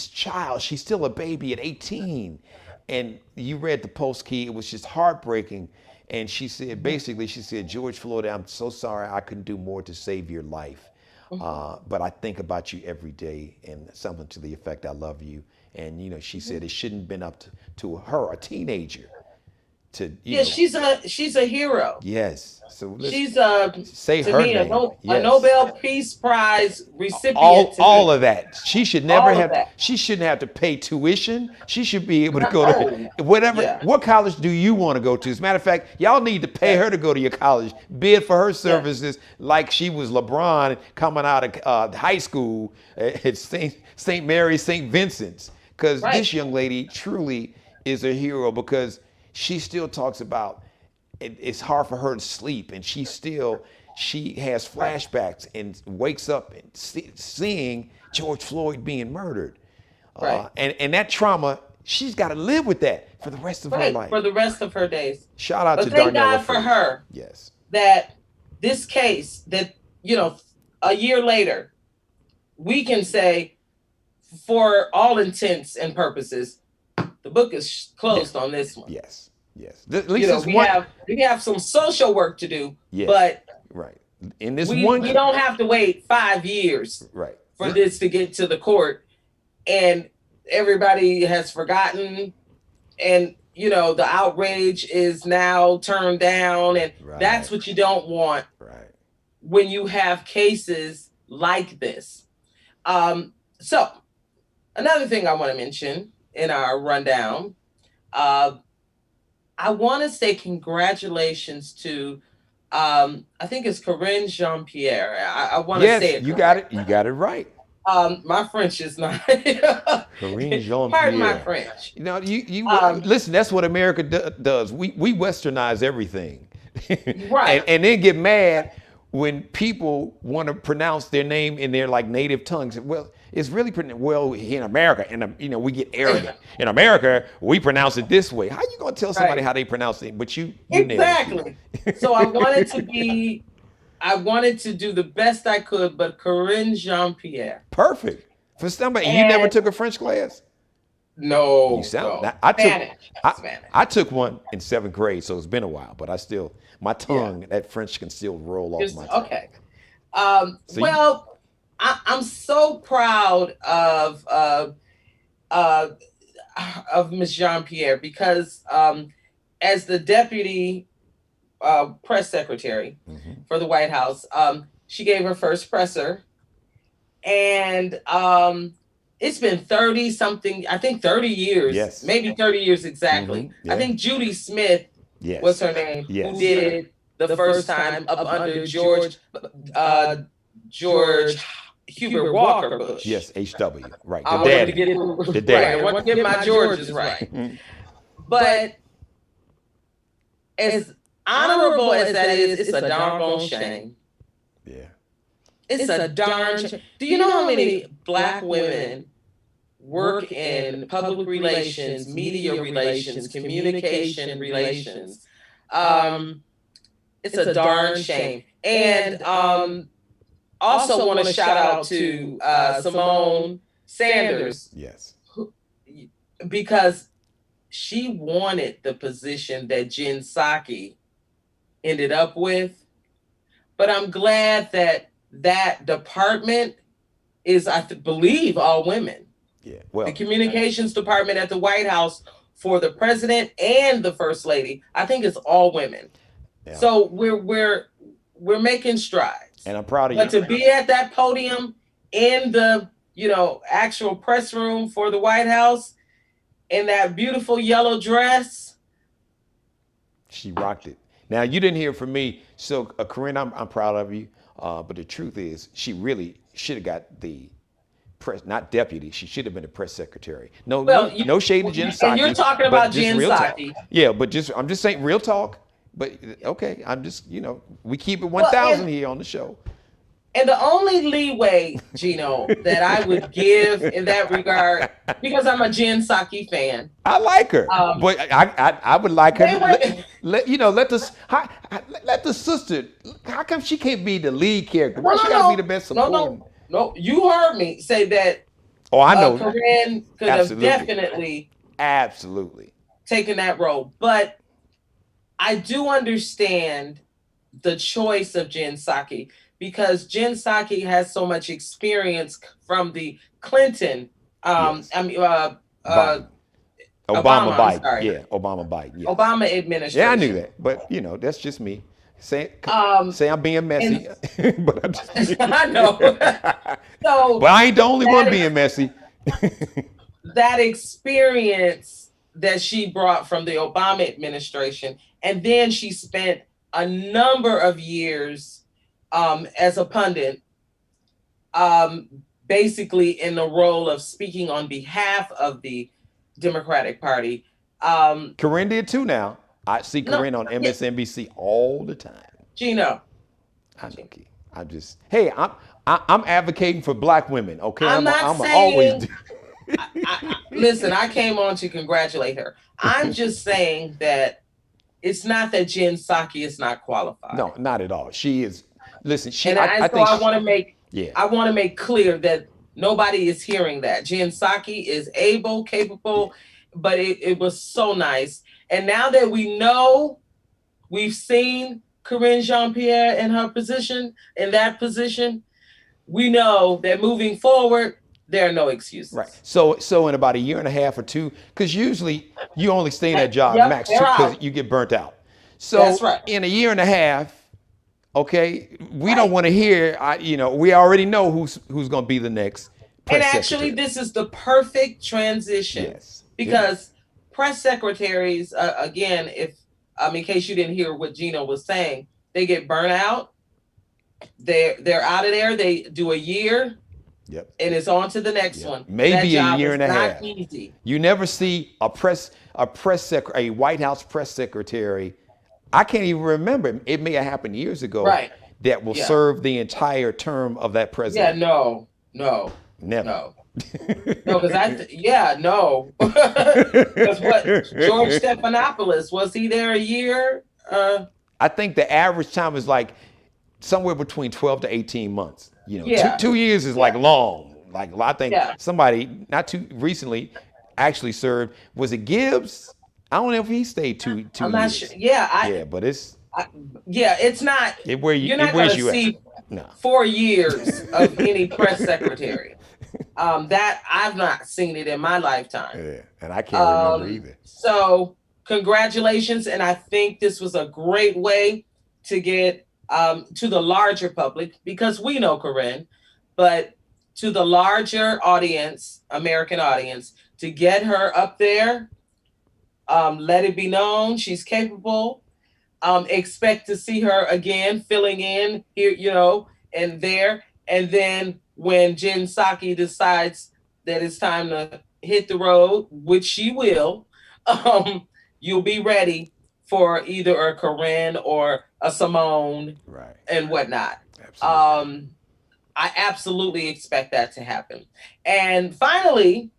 Speaker 2: child, she's still a baby at 18. And you read the post, Key, it was just heartbreaking. And she said, George Floyd, I'm so sorry I couldn't do more to save your life. But I think about you every day, and something to the effect, I love you. And, she said it shouldn't have been up to her, a teenager. She's
Speaker 3: a hero.
Speaker 2: Yes. So
Speaker 3: she's
Speaker 2: say her name.
Speaker 3: A Nobel Peace Prize recipient.
Speaker 2: All of that. She should never have. She shouldn't have to pay tuition. She should be able to go to whatever. Yeah. What college do you want to go to? As a matter of fact, y'all need to pay her to go to your college. Bid for her services like she was LeBron coming out of high school at St. Mary's, St. Vincent's. Because this young lady truly is a hero, because she still talks about it's hard for her to sleep, and she has flashbacks and wakes up and seeing George Floyd being murdered. And that trauma, she's got to live with that for the rest of her life.
Speaker 3: For the rest of her days.
Speaker 2: Shout out to Darnella.
Speaker 3: Thank God for her.
Speaker 2: Yes.
Speaker 3: That this case, that, a year later, we can say, for all intents and purposes, the book is closed on this one.
Speaker 2: Yes. At least
Speaker 3: we have some social work to do, but
Speaker 2: in this
Speaker 3: we don't have to wait 5 years for this to get to the court, and everybody has forgotten, and the outrage is now turned down, and that's what you don't want when you have cases like this. So another thing I want to mention in our rundown, I want to say congratulations to, I think it's Corinne Jean-Pierre. I want to say it.
Speaker 2: You got it. You got it right.
Speaker 3: My French is not.
Speaker 2: Corinne Jean-Pierre.
Speaker 3: Pardon my French.
Speaker 2: Listen, that's what America does. We westernize everything. and then get mad when people want to pronounce their name in their native tongues. Well, It's really well in America, and we get arrogant. In America, we pronounce it this way. How you gonna tell somebody how they pronounce it? But you
Speaker 3: exactly. So I wanted to do the best I could, but Corinne Jean-Pierre.
Speaker 2: Perfect for somebody. And you never took a French class?
Speaker 3: No.
Speaker 2: You sound.
Speaker 3: No.
Speaker 2: I took one in 7th grade, so it's been a while. But I still, my tongue, that French can still roll off my tongue.
Speaker 3: Okay. I'm so proud of Ms. Jean-Pierre because as the deputy press secretary for the White House, she gave her first presser, and it's been 30 years, maybe 30 years exactly. Yeah. I think Judy Smith was her name, who did it the first time up under George Hubert Walker Bush.
Speaker 2: Yes, HW, right.
Speaker 3: I want to get my Georges right. But as honorable as that is, it's a doggone shame.
Speaker 2: Yeah.
Speaker 3: It's a darn shame. Do you know how many Black women work in public relations, media relations, communication relations? It's a darn shame. And also want to shout out to Simone Sanders.
Speaker 2: Yes.
Speaker 3: Because she wanted the position that Jen Psaki ended up with. But I'm glad that department is, I believe, all women.
Speaker 2: Yeah. Well,
Speaker 3: the communications department at the White House for the president and the first lady, I think it's all women. Yeah. So we're making strides.
Speaker 2: And I'm proud of you.
Speaker 3: But to be at that podium in the, actual press room for the White House in that beautiful yellow dress.
Speaker 2: She rocked it. Now, you didn't hear from me. So, Corinne, I'm proud of you. But the truth is, she really should have got the press, not deputy. She should have been a press secretary. No shade to Jen Psaki.
Speaker 3: And you're talking about Jen Psaki.
Speaker 2: Yeah, but I'm just saying real talk. But okay, I'm just, we keep it 1,000 here on the show.
Speaker 3: And the only leeway, Geno, that I would give in that regard, because I'm a Jen Psaki fan.
Speaker 2: I like her, but I would like her. Let the sister. How come she can't be the lead character? Why she gotta be the best supporting?
Speaker 3: No, you heard me say that.
Speaker 2: Oh, I know.
Speaker 3: Corinne could have definitely taken that role, but I do understand the choice of Jen Psaki because Jen Psaki has so much experience from the Clinton,
Speaker 2: Obama Biden. Yes.
Speaker 3: Obama administration.
Speaker 2: Yeah, I knew that, but that's just me. Say I'm being messy, but I'm just.
Speaker 3: I know. So,
Speaker 2: but I ain't the only one being messy.
Speaker 3: That experience that she brought from the Obama administration. And then she spent a number of years as a pundit, basically in the role of speaking on behalf of the Democratic Party.
Speaker 2: Corinne did too now. I see Corinne on MSNBC all the time.
Speaker 3: Geno.
Speaker 2: I'm just, hey, I'm advocating for Black women, okay?
Speaker 3: I'm always do. Listen, I came on to congratulate her. I'm just saying that it's not that Jen Psaki is not qualified.
Speaker 2: No, not at all. She is. Listen,
Speaker 3: I want to make clear that nobody is hearing that. Jen Psaki is able, capable, but it was so nice. And now that we know, we've seen Corinne Jean-Pierre in that position, we know that moving forward, there are no excuses.
Speaker 2: Right. So in about a year and a half or two, because usually you only stay in that job max because you get burnt out. So
Speaker 3: that's right.
Speaker 2: In a year and a half, okay, we don't want to hear. We already know who's going to be the next press secretary.
Speaker 3: Actually, this is the perfect transition.
Speaker 2: Yes.
Speaker 3: Because press secretaries, again, in case you didn't hear what Geno was saying, they get burnt out. They're out of there. They do a year.
Speaker 2: Yep.
Speaker 3: And it's on to the next one.
Speaker 2: Maybe a year and a half.
Speaker 3: Easy.
Speaker 2: You never see a White House press secretary. I can't even remember. It may have happened years ago.
Speaker 3: Right.
Speaker 2: That will serve the entire term of that president.
Speaker 3: Yeah. No.
Speaker 2: Never.
Speaker 3: No. No, because no. Because what George Stephanopoulos, was he there a year?
Speaker 2: I think the average time is like somewhere between 12 to 18 months. You know,
Speaker 3: Yeah.
Speaker 2: 2 years is like long. Like I think
Speaker 3: Yeah.
Speaker 2: somebody not too recently actually served. Was it Gibbs? I don't know if he stayed two
Speaker 3: I'm not sure.
Speaker 2: years.
Speaker 3: Yeah,
Speaker 2: Yeah, but
Speaker 3: it's not. You're
Speaker 2: it
Speaker 3: not going
Speaker 2: wears
Speaker 3: to
Speaker 2: you out.
Speaker 3: see
Speaker 2: No.
Speaker 3: 4 years of any press secretary. That I've not seen it in my lifetime.
Speaker 2: Yeah, and I can't remember either.
Speaker 3: So congratulations, and I think this was a great way to get to the larger public, because we know Corinne, but to the larger audience, American audience, to get her up there. Let it be known she's capable. Expect to see her again filling in here, and there. And then when Jen Psaki decides that it's time to hit the road, which she will, you'll be ready for either a Corinne or a Simone,
Speaker 2: right,
Speaker 3: and whatnot.
Speaker 2: Absolutely.
Speaker 3: I absolutely expect that to happen. And finally,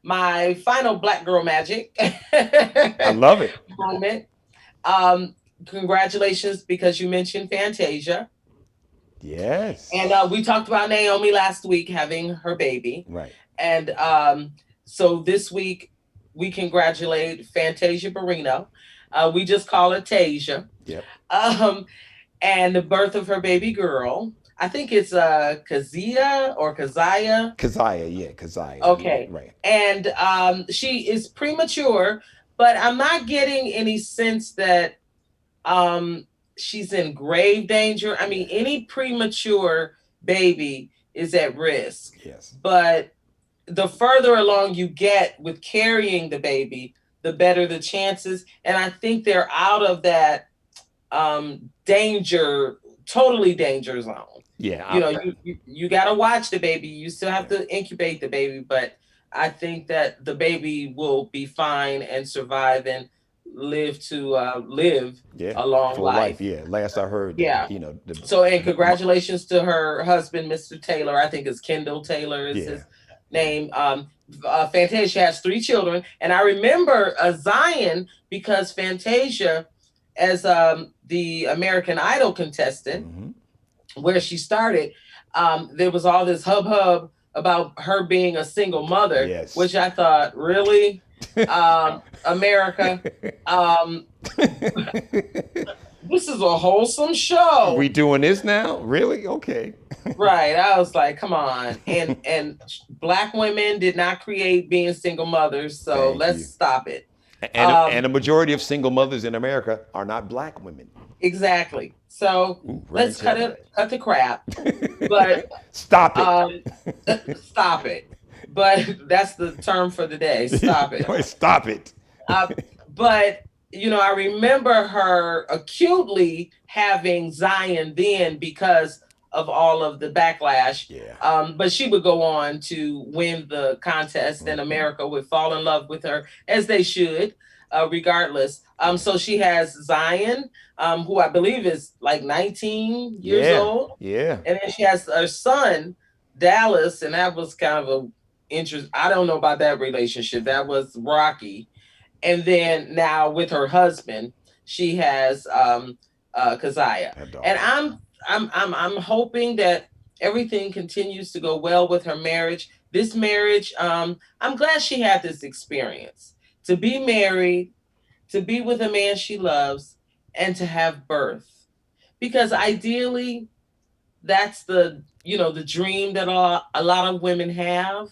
Speaker 3: my final Black Girl Magic
Speaker 2: I love it.
Speaker 3: moment. Congratulations, because you mentioned Fantasia.
Speaker 2: Yes.
Speaker 3: And we talked about Naomi last week having her baby.
Speaker 2: Right.
Speaker 3: And so this week we congratulate Fantasia Barrino. We just call her Tasia.
Speaker 2: Yep.
Speaker 3: And the birth of her baby girl. I think it's Kazia or Kazaya.
Speaker 2: Kazaya.
Speaker 3: Okay.
Speaker 2: Right.
Speaker 3: And she is premature, but I'm not getting any sense that she's in grave danger. I mean, any premature baby is at risk.
Speaker 2: Yes.
Speaker 3: But the further along you get with carrying the baby, the better the chances. And I think they're out of that totally danger zone.
Speaker 2: Yeah.
Speaker 3: You got to watch the baby. You still have to incubate the baby, but I think that the baby will be fine and survive and live a long life.
Speaker 2: Yeah. Last I heard.
Speaker 3: Yeah. So, and congratulations to her husband, Mr. Taylor. I think it's Kendall Taylor is his name. Fantasia has 3 children. And I remember Zion, because Fantasia, as the American Idol contestant, where she started, there was all this hubbub about her being a single mother, which I thought, really? America, this is a wholesome show.
Speaker 2: We doing this now? Really? Okay.
Speaker 3: Right. I was like, come on. And Black women did not create being single mothers, so let's stop it.
Speaker 2: And a majority of single mothers in America are not Black women.
Speaker 3: Exactly. So let's cut the crap. But
Speaker 2: stop it.
Speaker 3: Stop it. But that's the term for the day. Stop it.
Speaker 2: Stop it.
Speaker 3: But I remember her acutely having Zion then because of all of the backlash.
Speaker 2: Yeah.
Speaker 3: But she would go on to win the contest, and America would fall in love with her, as they should, regardless. So she has Zion, who I believe is like 19 years old.
Speaker 2: Yeah.
Speaker 3: And then she has her son, Dallas, and that was kind of a I don't know about that relationship. That was rocky. And then now with her husband, she has Kazaya. And I'm hoping that everything continues to go well with her marriage. This marriage, I'm glad she had this experience to be married, to be with a man she loves, and to have birth. Because ideally, that's the dream that a lot of women have.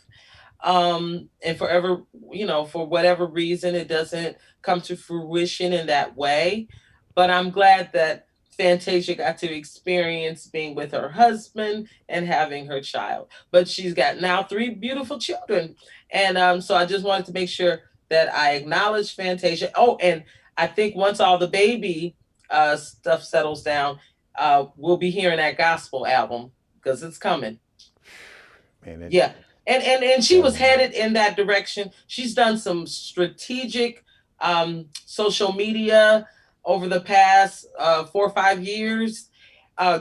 Speaker 3: And for whatever reason, it doesn't come to fruition in that way. But I'm glad that Fantasia got to experience being with her husband and having her child. But she's got now 3 beautiful children. And so I just wanted to make sure that I acknowledge Fantasia. Oh, and I think once all the baby stuff settles down, we'll be hearing that gospel album, because it's coming.
Speaker 2: Man,
Speaker 3: yeah. And she was headed in that direction. She's done some strategic social media over the past 4 or 5 years,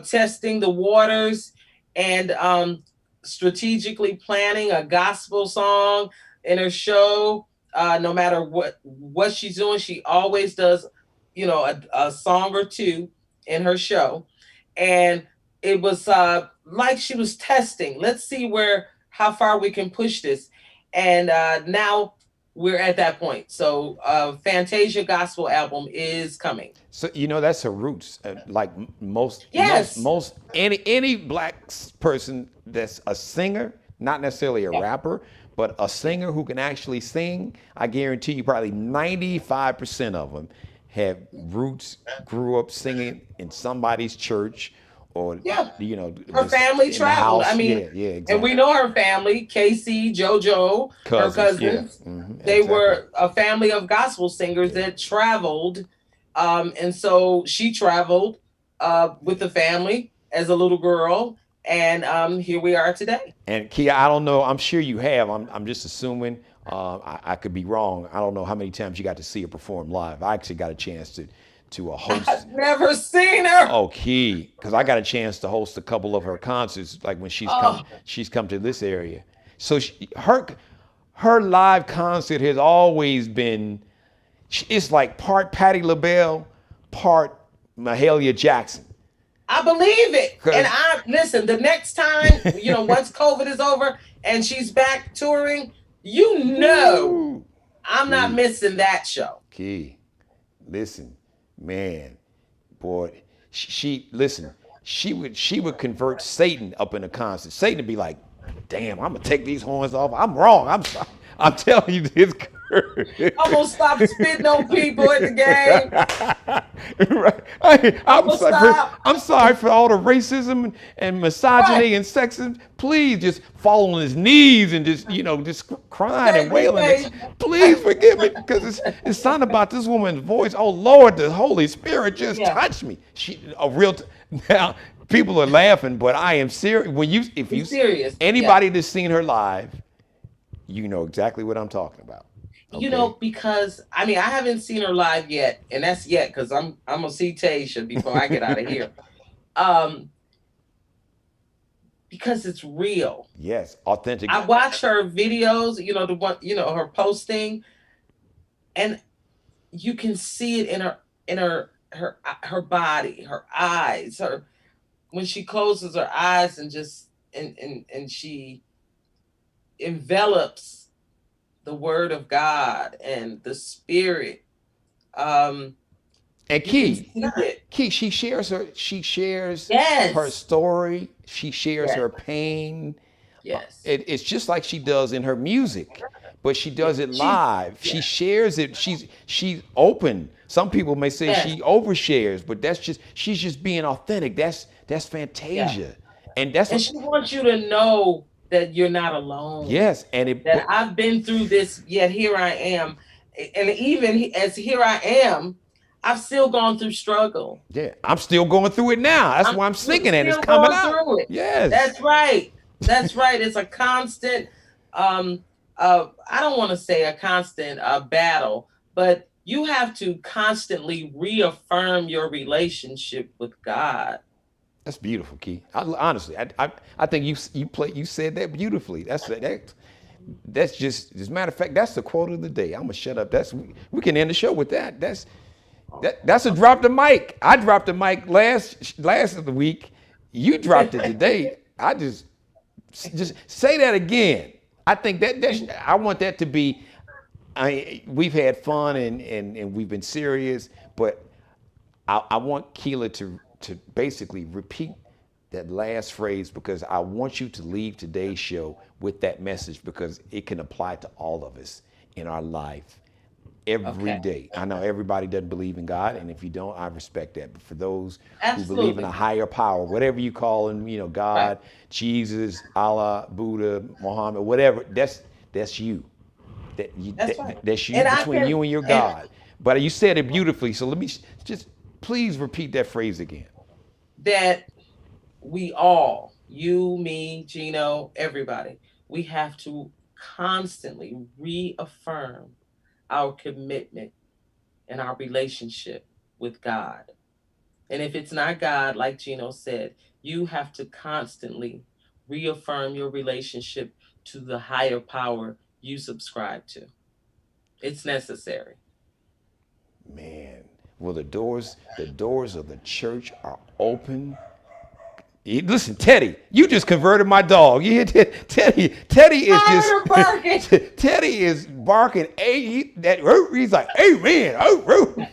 Speaker 3: testing the waters. And strategically planning a gospel song in her show. No matter what she's doing, she always does, a song or two in her show. And it was like she was testing. Let's see where how far we can push this. And now we're at that point. So Fantasia gospel album is coming.
Speaker 2: So that's her roots. Like
Speaker 3: Yes.
Speaker 2: most any black person that's a singer, not necessarily a
Speaker 3: Yeah.
Speaker 2: rapper, but a singer who can actually sing. I guarantee you, probably 95% of them have roots. Grew up singing in somebody's church, or
Speaker 3: Yeah. Her
Speaker 2: just
Speaker 3: family
Speaker 2: in the
Speaker 3: traveled. I
Speaker 2: house.
Speaker 3: mean,
Speaker 2: Yeah, yeah,
Speaker 3: and we
Speaker 2: exactly.
Speaker 3: know her family, Casey, JoJo, her
Speaker 2: Cousins. Yeah,
Speaker 3: cousins. They
Speaker 2: exactly.
Speaker 3: were a family of gospel singers
Speaker 2: Yeah.
Speaker 3: that traveled. And so she traveled with the family as a little girl. And here we are today.
Speaker 2: And Kia, I don't know. I'm sure you have. I'm just assuming. I could be wrong. I don't know how many times you got to see her perform live. I actually got a chance to host.
Speaker 3: I've never seen her.
Speaker 2: Oh, Key, because I got a chance to host a couple of her concerts, like when
Speaker 3: Oh,
Speaker 2: she's come to this area. So her live concert has always been. It's like part Patti LaBelle, part Mahalia Jackson.
Speaker 3: I believe it. And
Speaker 2: 'Cause-
Speaker 3: I listen, the next time, once COVID is over and she's back touring,
Speaker 2: Ooh,
Speaker 3: I'm not
Speaker 2: Key,
Speaker 3: missing that show.
Speaker 2: Key, listen, man, boy, listen. She would convert Satan up in a concert. Satan would be like, "Damn, I'm gonna take these horns off. I'm wrong. I'm sorry. I'm telling you this."
Speaker 3: I'm gonna stop spitting on people at the game.
Speaker 2: Right.
Speaker 3: I'm gonna stop.
Speaker 2: I'm sorry for all the racism and
Speaker 3: Right.
Speaker 2: misogyny and sexism. Please just fall on his knees and just crying and
Speaker 3: Save me,
Speaker 2: wailing.
Speaker 3: baby.
Speaker 2: Please forgive me, because it's something about this woman's voice. Oh Lord, the Holy Spirit just
Speaker 3: Yeah,
Speaker 2: touched me. She a real now. People are laughing, but I am serious. If you
Speaker 3: he's serious. Yeah.
Speaker 2: anybody that's seen her live, you know exactly what I'm talking about. Okay.
Speaker 3: Because I mean I haven't seen her live yet, and that's yet because I'm gonna see Tasha before I get out of here. Um, because it's real.
Speaker 2: Yes, authentic.
Speaker 3: I watch her videos, the one, her posting, and you can see it in her body, her eyes, her when she closes her eyes and just and she envelops the word of God and the spirit. Um,
Speaker 2: And
Speaker 3: you can
Speaker 2: Key,
Speaker 3: see it.
Speaker 2: Key, she shares her
Speaker 3: Yes.
Speaker 2: story. She shares
Speaker 3: Yes.
Speaker 2: her pain.
Speaker 3: Yes.
Speaker 2: It's just like she does in her music, but she
Speaker 3: Yeah.
Speaker 2: does it
Speaker 3: She
Speaker 2: live. She
Speaker 3: yeah.
Speaker 2: shares it. She's open. Some people may say
Speaker 3: Yes.
Speaker 2: she overshares, but she's just being authentic. That's
Speaker 3: Yeah.
Speaker 2: Fantasia, and that's
Speaker 3: And
Speaker 2: what.
Speaker 3: she wants you to know that you're not alone.
Speaker 2: Yes, and it.
Speaker 3: That
Speaker 2: But
Speaker 3: I've been through this, yet here I am. And even as here I am, I've still gone through struggle.
Speaker 2: yeah, I'm still going through it now. That's
Speaker 3: I'm
Speaker 2: why I'm singing and it's
Speaker 3: still
Speaker 2: coming
Speaker 3: going
Speaker 2: out.
Speaker 3: through it.
Speaker 2: Yes.
Speaker 3: That's right. That's right. It's a constant, um, I don't want to say a constant battle, but you have to constantly reaffirm your relationship with God.
Speaker 2: That's beautiful, Key. Honestly, I think you said that beautifully. That's just as a matter of fact, that's the quote of the day. I'm gonna shut up. We can end the show with that. That's a drop the mic. I dropped the mic last of the week. You dropped it today. I just say that again. I think I want that to be. We've had fun and we've been serious, but I want Keela to basically repeat that last phrase, because I want you to leave today's show with that message, because it can apply to all of us in our life every
Speaker 3: Okay.
Speaker 2: day. I know everybody doesn't believe in God, and if you don't, I respect that. But for those who believe in a
Speaker 3: Absolutely.
Speaker 2: higher power, whatever you call him,
Speaker 3: Right.
Speaker 2: God, Jesus, Allah, Buddha, Muhammad, whatever, that's you.
Speaker 3: That's right.
Speaker 2: That's you,
Speaker 3: And I
Speaker 2: between
Speaker 3: can,
Speaker 2: you and your
Speaker 3: and
Speaker 2: God. But you said it beautifully, so let me just please repeat that phrase again.
Speaker 3: that we all, you, me, Gino, everybody, we have to constantly reaffirm our commitment and our relationship with God. And if it's not God, like Gino said, you have to constantly reaffirm your relationship to the higher power you subscribe to. It's necessary.
Speaker 2: Man, well, the doors of the church are open. Listen, Teddy, you just converted my dog. You hear Teddy is just Teddy is barking. He's like, amen.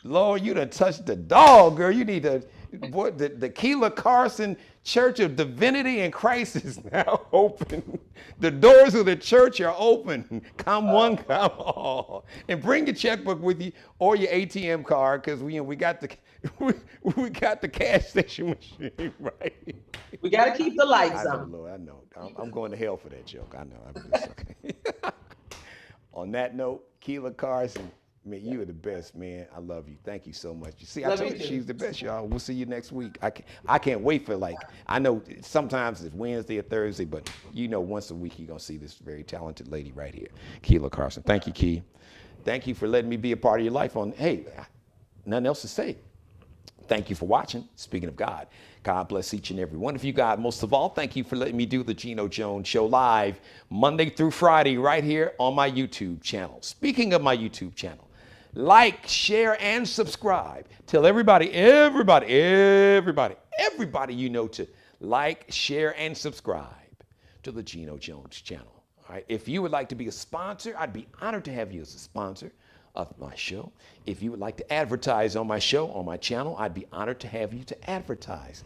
Speaker 2: Lord, you done touched the dog, girl. You need to. Boy, the Keela Carson Church of Divinity in Christ is now open. The doors of the church are open. Come one, come all, and bring your checkbook with you or your ATM card, because we got the we got the cash station machine, right?
Speaker 3: We got to keep the lights
Speaker 2: I know,
Speaker 3: on.
Speaker 2: Lord. I know. I'm going to hell for that joke. I know. It's okay. On that note, Keela Carson, man, you are the best, man. I love you. Thank you so much. You see, I told you she's the best, y'all. We'll see you next week. I can't wait for, I know sometimes it's Wednesday or Thursday, but once a week you're going to see this very talented lady right here, Keela Carson. Thank you, Key. Thank you for letting me be a part of your life hey, nothing else to say. Thank you for watching. Speaking of God, God bless each and every one of you. God, most of all, thank you for letting me do the Geno Jones Show live Monday through Friday right here on my YouTube channel. Speaking of my YouTube channel, like, share, and subscribe. Tell everybody to like, share, and subscribe to the Geno Jones channel. All right. If you would like to be a sponsor, I'd be honored to have you as a sponsor of my show. If you would like to advertise on my show, on my channel, I'd be honored to have you to advertise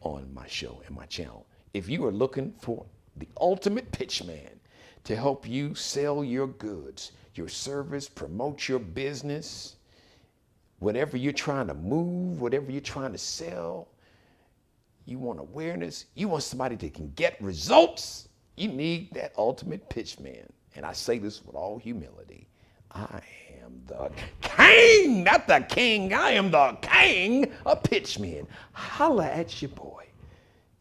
Speaker 2: on my show and my channel. If you are looking for the ultimate pitch man to help you sell your goods, your service, promote your business, whatever you're trying to move, whatever you're trying to sell, you want awareness, you want somebody that can get results, you need that ultimate pitch man. And I say this with all humility. I am the king, not the king. I am the king of pitchmen. Holla at your boy.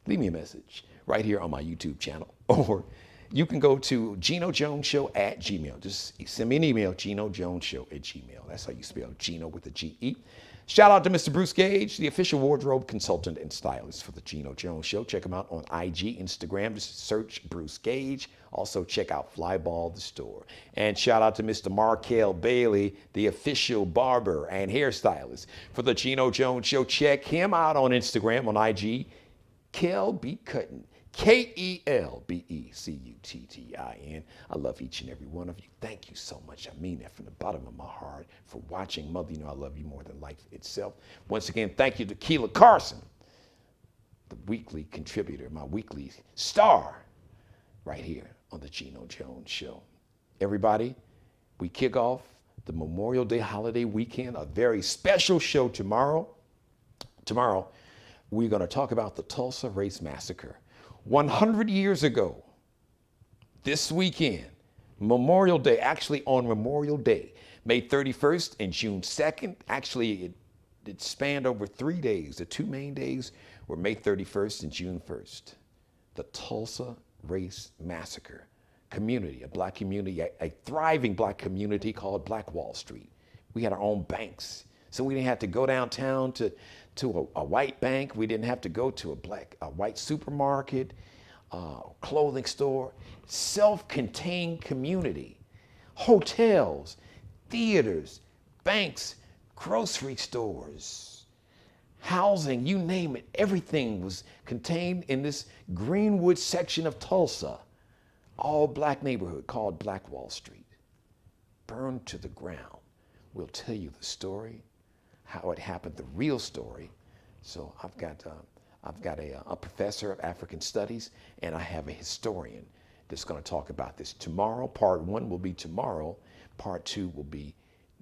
Speaker 2: Leave me a message right here on my YouTube channel, or you can go to GenoJonesShow@gmail. Just send me an email, GenoJonesShow@gmail. That's how you spell Geno with a G-E. Shout out to Mr. Bruce Gage, the official wardrobe consultant and stylist for the Geno Jones Show. Check him out on IG, Instagram. Just search Bruce Gage. Also check out Flyball the store. And shout out to Mr. Markel Bailey, the official barber and hairstylist for the Geno Jones Show. Check him out on Instagram, on IG. Kel Be Cuttin'. KELBECUTTIN. I love each and every one of you. Thank you so much. I mean that from the bottom of my heart for watching. Mother, I love you more than life itself. Once again, thank you to Keela Carson, the weekly contributor, my weekly star right here on the Geno Jones Show. Everybody, we kick off the Memorial Day holiday weekend, a very special show tomorrow. Tomorrow, we're going to talk about the Tulsa Race Massacre. 100 years ago, this weekend, Memorial Day, actually on Memorial Day, May 31st and June 2nd. Actually, it spanned over 3 days. The two main days were May 31st and June 1st. The Tulsa Race Massacre community, a black community, a thriving black community called Black Wall Street. We had our own banks, so we didn't have to go downtown to a white bank. We didn't have to go to a white supermarket, clothing store. Self-contained community. Hotels, theaters, banks, grocery stores, housing, you name it. Everything was contained in this Greenwood section of Tulsa. All black neighborhood called Black Wall Street. Burned to the ground. We'll tell you the story, how it happened, the real story. So I've got a professor of African Studies, and I have a historian that's going to talk about this tomorrow. Part 1 will be tomorrow. Part 2 will be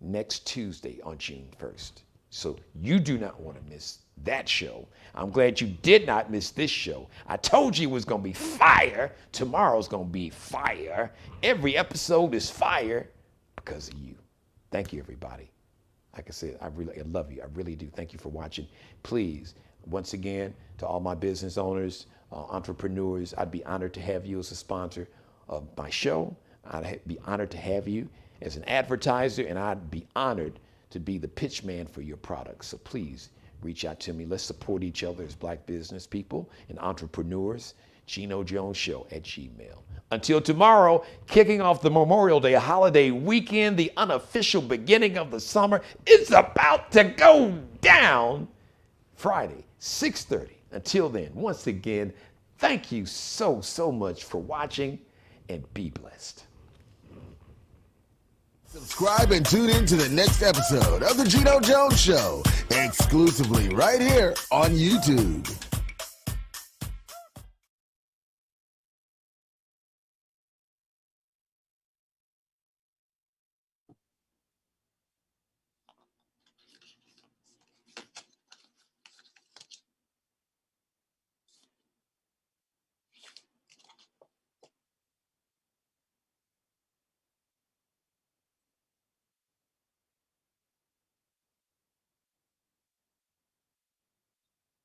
Speaker 2: next Tuesday on June 1st. So you do not want to miss that show. I'm glad you did not miss this show. I told you it was going to be fire. Tomorrow's going to be fire. Every episode is fire because of you. Thank you, everybody. Like I said, I love you. I really do. Thank you for watching. Please, once again, to all my business owners, entrepreneurs, I'd be honored to have you as a sponsor of my show. I'd be honored to have you as an advertiser, and I'd be honored to be the pitch man for your products. So please reach out to me. Let's support each other as black business people and entrepreneurs. GenoJonesShow@gmail. Until tomorrow, kicking off the Memorial Day holiday weekend, the unofficial beginning of the summer, it's about to go down Friday, 6:30. Until then, once again, thank you so much for watching, and be blessed.
Speaker 1: Subscribe and tune in to the next episode of The Geno Jones Show, exclusively right here on YouTube.